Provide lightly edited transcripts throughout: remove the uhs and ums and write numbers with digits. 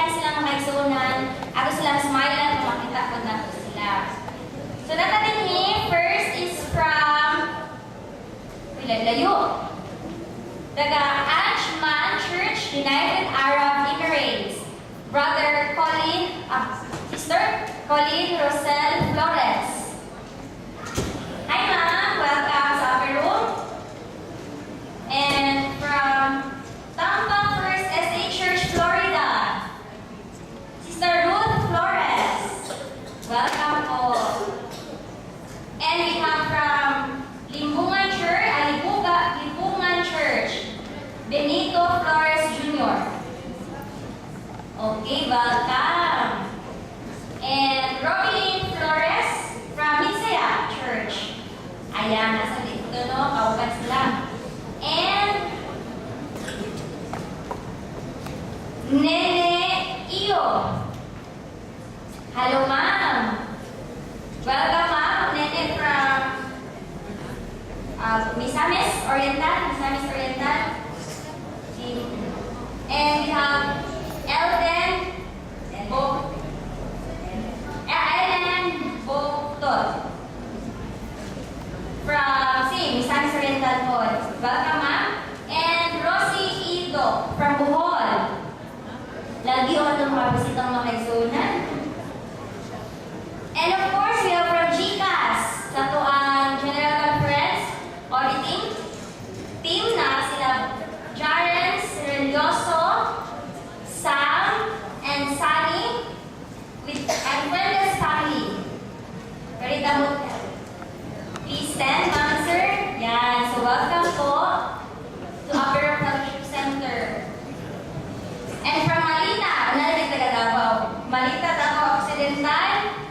ganahan sila makaigsunan, ako silang smile at makita ko na sila. So natin here, first is from layo. Taga Ajman Church, United Arab Emirates. Brother Colin, Sister Colin Rosel Flores. Hi ma'am, welcome sa upper room. And from Tampa First SA Church, Florida. Sister Ruth Flores. Welcome po. And we have from Limbungan Church, Benito Flores Jr. Okay, welcome. And Robin Flores from Mitzaya Church. Ayan, nasa dito, no? Kauban sila. And Nene Iyo. Hello, ma'am. Welcome, ma'am. Nene from Misamis Oriental. And we have Ellen Bogtot from Misamis Oriental po. Welcome, ma'am. And Rosie Ido from Bohol. Lagi o itong mga bisitang makaisunan. And of course, we have from GCAS, sa tuang General Conference Auditing Team na sila Jarens, Relioso, Sam, and Sunny, and Wendes family. Very damot. Please stand, ma'am, sir. Yan. So welcome po to Upper Fellowship Center. And from Malita, nalalig taga Davao. Malita, Davao Occidental,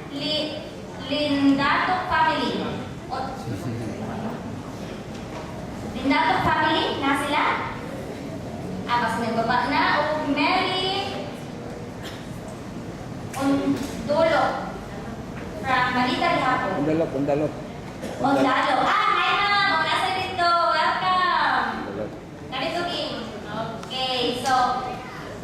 Lindato family. Lindato family, na sila? Kasi nagbaba na. O Mary Ondolo from Malita, Lihapo. Ondalo. Hi ma'am! O, nasa dito. Welcome! Narito, King. Okay, so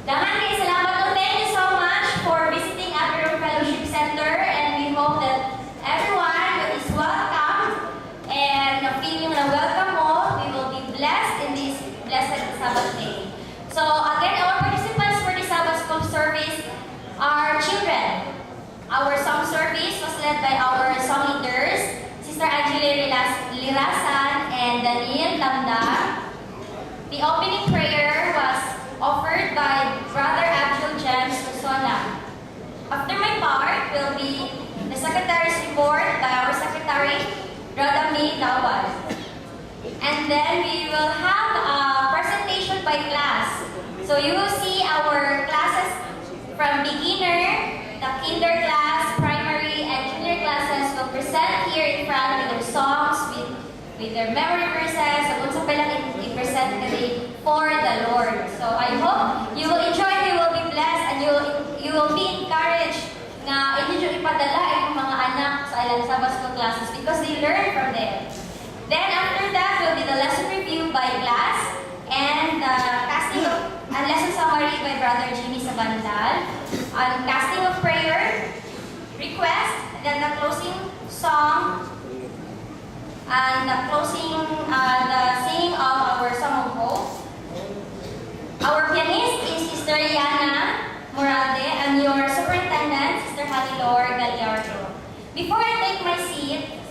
daman kayo salamat po. Thank you so much for visiting Upper Fellowship Center, and we hope that everyone is welcome and feeling na welcome mo. We will be blessed in this blessed Sabbath day. So again, our participants for the Sabbath School service are children. Our song service was led by our song leaders, Sister Angela Lirasan and Daniel Lambda. The opening prayer was offered by Brother Abdul James Persona. After my part will be the Secretary's report by our Secretary, Brother May Lawal. And then we will have a presentation by class. So you will see our classes from beginner, the kinder class, primary, and junior classes will present here in front with their songs, with their memory verses, at kung sa palang i-present today for the Lord. So I hope you will enjoy, you will be blessed, and you will be encouraged na inyo ipadala ang mga anak sa ilang Sabbath School classes because they learn from them. Then after that will be the lesson review by class and the casting of a lesson summary by Brother Jimmy Sabandal, casting of prayer, request, then the closing song, and the singing of our song of hope. Our pianist is Sister Yana Morade and your superintendent, Sister Hanilor Gallardo. Before I take my seat,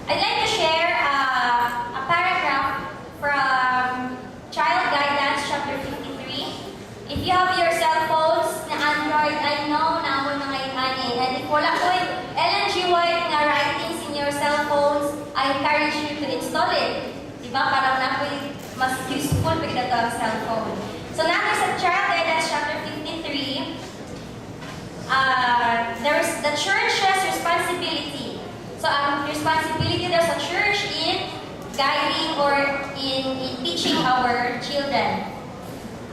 I'd like to share a paragraph from Child Guidance Chapter 53. If you have your cell phones na Android, I know na ako na ngayon and if wala ko Ellen G. White na writings in your cell phones, I encourage you to install it. Diba? Parang na po mas useful pag ito ang cell phone. So natin sa Child Guidance Chapter 53, there's the church's responsibility. So ang responsibility there's a church in guiding or in teaching our children.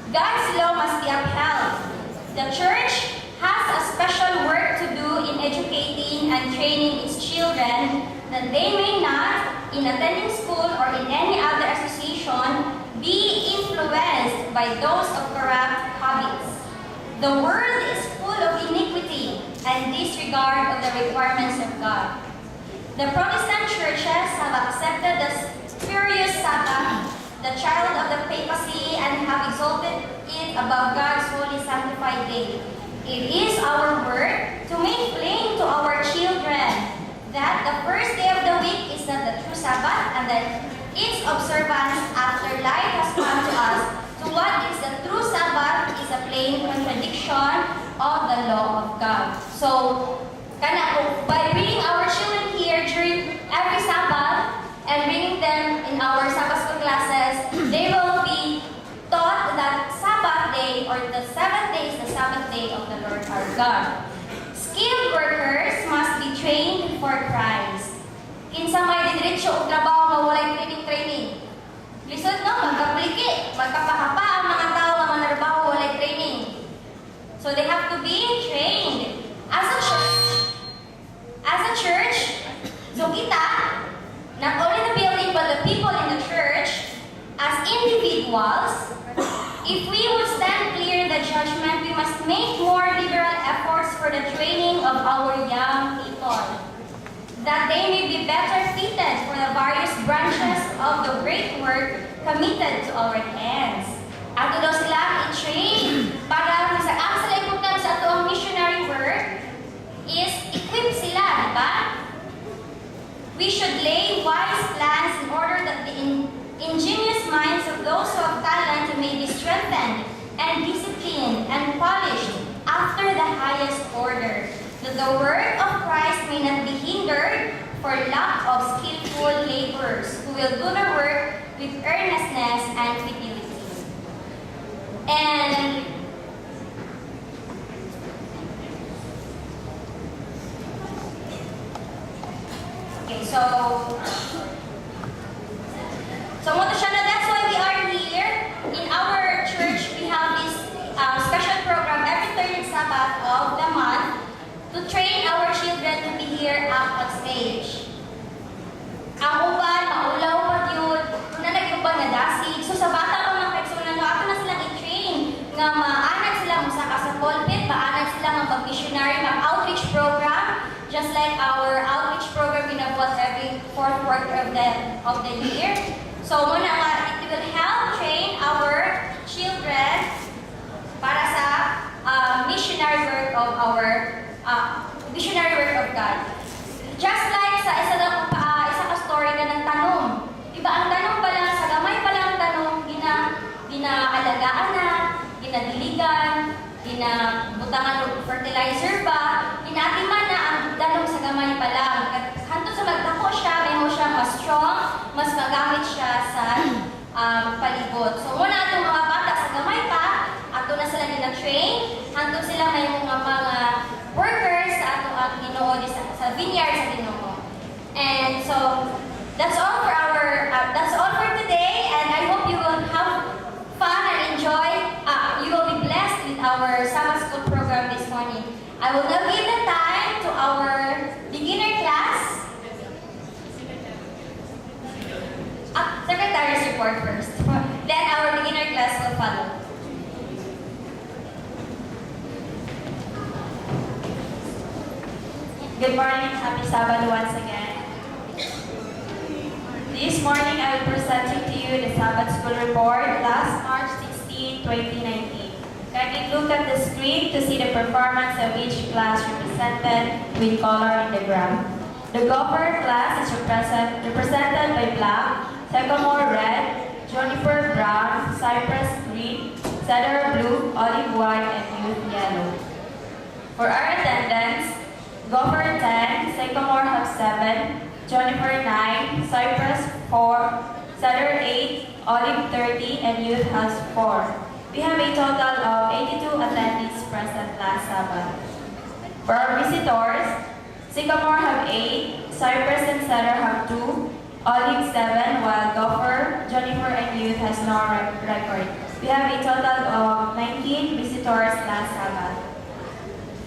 God's law must be upheld. The church has a special work to do in educating and training its children that they may not, in attending school or in any other association, be influenced by those of corrupt habits. The world is full of iniquity and disregard of the requirements of God. The Protestant churches have accepted the spurious Sabbath, the child of the papacy, and have exalted it above God's holy sanctified day. It is our work to make plain to our children that the first day of the week is not the true Sabbath, and that its observance after light has come to us to what is the true Sabbath is a plain contradiction of the law of God. So, by bringing our children here during every Sabbath and bringing them in our Sabbath school classes, they will be taught that Sabbath day or the seventh day is the Sabbath day of the Lord our God. Skilled workers must be trained for Christ. Kinsa may didiretso og trabaho nga walay training. Lisod no, magkapliki, magkapahapa ang mga tao nga manarbaho walay training. So they have to be trained. As a church, so kita, not only the building but the people in the church, as individuals, if we would stand clear in the judgment, we must make more liberal efforts for the training of our young people, that they may be better fitted for the various branches of the great work committed to our hands. Ato daw sila i-train para ang sila ikutan sa ato ang missionary work is equip sila, di ba? We should lay wise plans in order that the ingenious minds of those who have talent may be strengthened and disciplined and polished after the highest order, that the work of Christ may not be hindered for lack of skillful laborers who will do the work with earnestness and fidelity. And okay, so mo to siya na that's why we are here. In our church, we have this special program every third Sabbath of the month to train our children to be here up on stage. Ang uban, maulaw pa yun, kung na nag-uban na dasig. So sa bata pa mga kaigsunan, ato na silang i-train nga maanad sila musaka sa pulpit, maanad sila nga mag-missionary, mag-outreach program, just like our outreach program ginabuhat every fourth quarter of the year. So muna nga, it will help train our children para sa missionary work of our missionary work of God. Just like sa isa ka story ka ng tanong. Diba ang tanong pa lang, sa gamay pa lang tanong, ginaalagaan na, ginadiligan, ginabutangan ng fertilizer ba, ginatiman na ang tanong sa gamay pa lang. Hanto sa magdako siya, may mo siya mas strong, mas magamit siya sa palibot. So muna itong mga bata sa gamay pa, ato na sila nila-train, hanto sila may mga workers sa ato ang Ginoo sa vineyard sa Ginoo. And so that's all for today, and I hope you will have fun and enjoy. You will be blessed with our Sabbath school program this morning. I will now give the time to our beginner class. Secretary's report first. Then our beginner class will follow. Good morning, happy Sabbath once again. This morning I will present to you the Sabbath School Report last March 16, 2019. Kindly look at the screen to see the performance of each class represented with color in the graph. The Gopher class is represented by black, Sycamore red, Juniper brown, Cypress green, Cedar blue, Olive white, and Youth yellow. For our attendance, Gopher 10, Sycamore have 7, Juniper 9, Cypress 4, Cedar 8, Olive 30, and Youth has 4. We have a total of 82 attendees present last Sabbath. For our visitors, Sycamore have 8, Cypress and Cedar have 2, Olive 7, while Gopher, Juniper, and Youth has no record. We have a total of 19 visitors last Sabbath.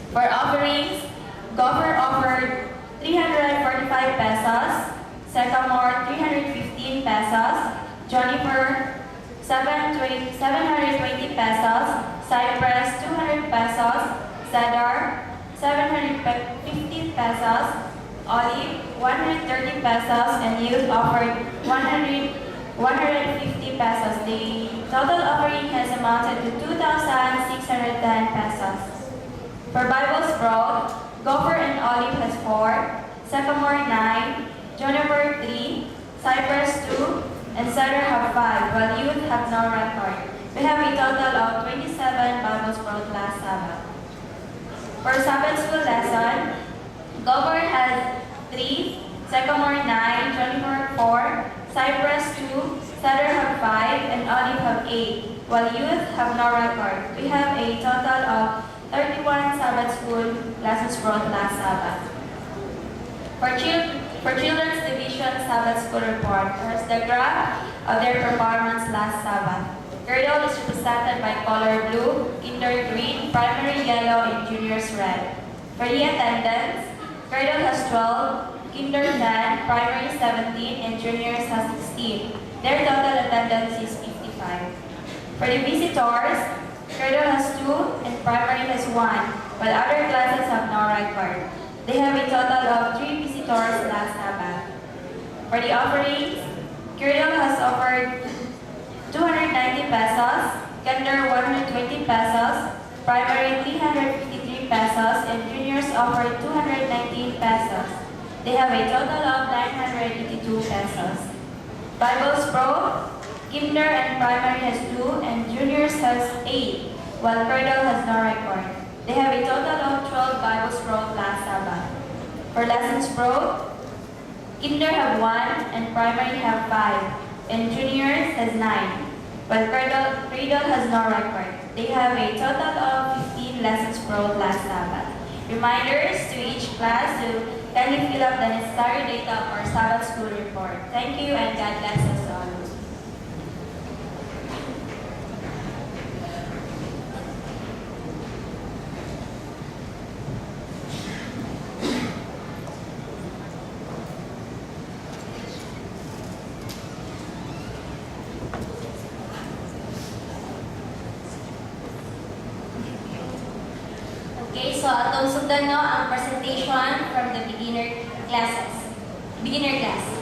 For offerings, Gopher offered 345 pesos, Sycamore 315 pesos, Juniper 720 pesos, cypress 200 pesos, cedar 750 pesos, olive 130 pesos, and youth offered 150 pesos. The total offering has amounted to 2,610 pesos. For Bible Sprout, gopher and olive has 4, sycamore 9, juniper 3, cypress 2, and cedar have 5, while youth have no record. We have a total of 27 Bible Sprout last Sabbath. For Sabbath school lesson, gopher has 3, sycamore 9, juniper 4, cypress 2, cedar have 5, and olive have 8, while youth have no record. We have a total of 31 Sabbath school lessons brought last Sabbath. For Children's Division Sabbath School Report, here's the graph of their performance last Sabbath. Girdle is represented by color blue, kinder green, primary yellow, and juniors red. For the attendance, Girdle has 12, kinder 10, primary 17, and juniors has 16. Their total attendance is 55. For the visitors, Girdle has 2 and primary has 1, while other classes have no record. They have a total of 3 visitors last Sabbath. For the offerings, Girdle has offered 290 pesos, kinder 120 pesos, primary 353 pesos, and juniors offered 219 pesos. They have a total of 982 pesos. Bible Sprout, kinder and primary has 2 and juniors has 8, while Girdle has no record. They have a total of 12 Bible Sprout last Sabbath. For lesson Sprout, kinder have 1 and primary have 5, and juniors has 9, while Girdle has no record. They have a total of 15 lessons Sprout last Sabbath. Reminders to each class to kindly fill up the necessary data for Sabbath school report. Thank you and God bless us all. Okay, so atong sundan no ang presentation from the beginner class.